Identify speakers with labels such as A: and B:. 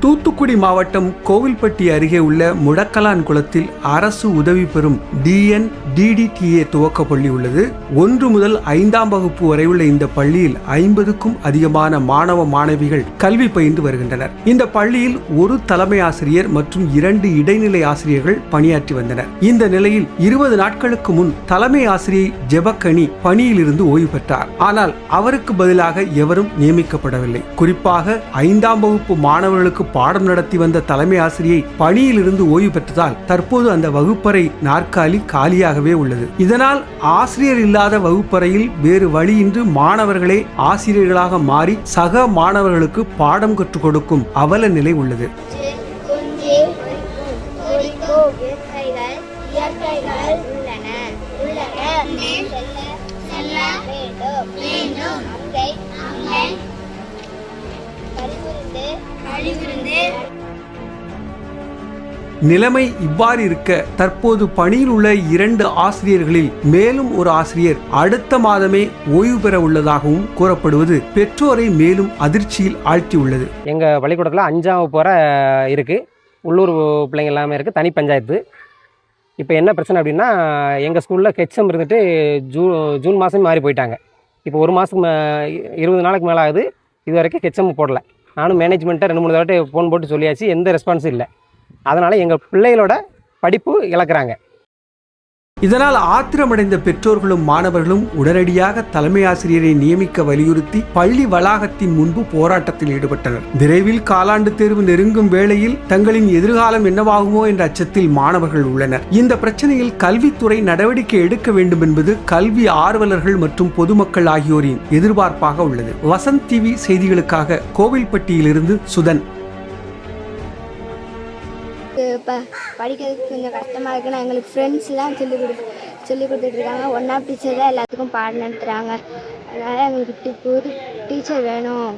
A: தூத்துக்குடி மாவட்டம் கோவில்பட்டி அருகே உள்ள முடக்கலான் குளத்தில் அரசு உதவி பெறும் DNDDTA துவக்க பள்ளி உள்ளது. 1 முதல் 5ஆம் வகுப்பு வரை உள்ள இந்த பள்ளியில் 50க்கும் அதிகமான மாணவ மாணவிகள் கல்வி பயின்று வருகின்றனர். இந்த பள்ளியில் ஒரு தலைமை ஆசிரியர் மற்றும் 2 இடைநிலை ஆசிரியர்கள் பணியாற்றி வந்தனர். இந்த நிலையில் 20 நாட்களுக்கு முன் தலைமை ஆசிரியை ஜெபக்கனி பணியில் இருந்து ஓய்வு பெற்றார். ஆனால் அவருக்கு பதிலாக எவரும் நியமிக்கப்படவில்லை. குறிப்பாக 5ஆம் வகுப்பு மாணவர்களுக்கு பாடம் நடத்தி வந்த தலைமை ஆசிரியை பணியில் இருந்து ஓய்வு பெற்றதால் தற்போது அந்த வகுப்பறை நாற்காலி காலியாகவே உள்ளது. இதனால் ஆசிரியர் இல்லாத வகுப்பறையில் வேறு வழியின்றி மாணவர்களே ஆசிரியர்களாக மாறி சக மாணவர்களுக்கு பாடம் கற்றுக் கொடுக்கும் அவல நிலை உள்ளது. நிலைமை இவ்வாறு இருக்க தற்போது பணியில் உள்ள 2 ஆசிரியர்களில் மேலும் ஒரு ஆசிரியர் அடுத்த மாதமே ஓய்வு பெற உள்ளதாகவும் கூறப்படுவது பெற்றோரை மேலும் அதிர்ச்சியில் ஆழ்த்தியுள்ளது.
B: எங்க பள்ளிக்கூடத்தில் 5ஆம் வகுப்பு வரை இருக்கு, உள்ளூர் பிள்ளைங்க எல்லாமே இருக்கு, தனி பஞ்சாயத்து. இப்போ என்ன பிரச்சனை அப்படின்னா, எங்கள் ஸ்கூலில் ஹெச்எம் இருந்துட்டு ஜூன் மாதம் மாறி போயிட்டாங்க. இப்போ 1 மாதத்துக்கு 20 நாளைக்கு மேலே ஆகுது, இது வரைக்கும் ஹெச்எம் போடல. நானும் மேனேஜ்மெண்ட்டை 2-3 தடவை ஃபோன் போட்டு சொல்லியாச்சு, எந்த ரெஸ்பான்ஸும் இல்லை. அதனால் எங்கள் பிள்ளைகளோட படிப்பு இழக்கிறாங்க.
A: இதனால் ஆத்திரமடைந்த பெற்றோர்களும் மாணவர்களும் உடனடியாக தலைமை ஆசிரியரை நியமிக்க வலியுறுத்தி பள்ளி வளாகத்தின் முன்பு போராட்டத்தில் ஈடுபட்டனர். விரைவில் காலாண்டு தேர்வு நெருங்கும் வேளையில் தங்களின் எதிர்காலம் என்னவாகுமோ என்ற அச்சத்தில் மாணவர்கள் உள்ளனர். இந்த பிரச்சனையில் கல்வித்துறை நடவடிக்கை எடுக்க வேண்டும் என்பது கல்வி ஆர்வலர்கள் மற்றும் பொதுமக்கள் ஆகியோரின் எதிர்பார்ப்பாக உள்ளது. வசந்த் டிவி செய்திகளுக்காக கோவில்பட்டியிலிருந்து சுதன்.
C: இப்போ படிக்கிறதுக்கு கொஞ்சம் கஷ்டமாக இருக்குன்னா எங்களுக்கு ஃப்ரெண்ட்ஸ்லாம் சொல்லி கொடுத்துட்ருக்காங்க. ஒன்றா டீச்சர் தான் எல்லாத்துக்கும் பாடம் நடத்துகிறாங்க. அதனால் எங்களுக்கு புது டீச்சர் வேணும்.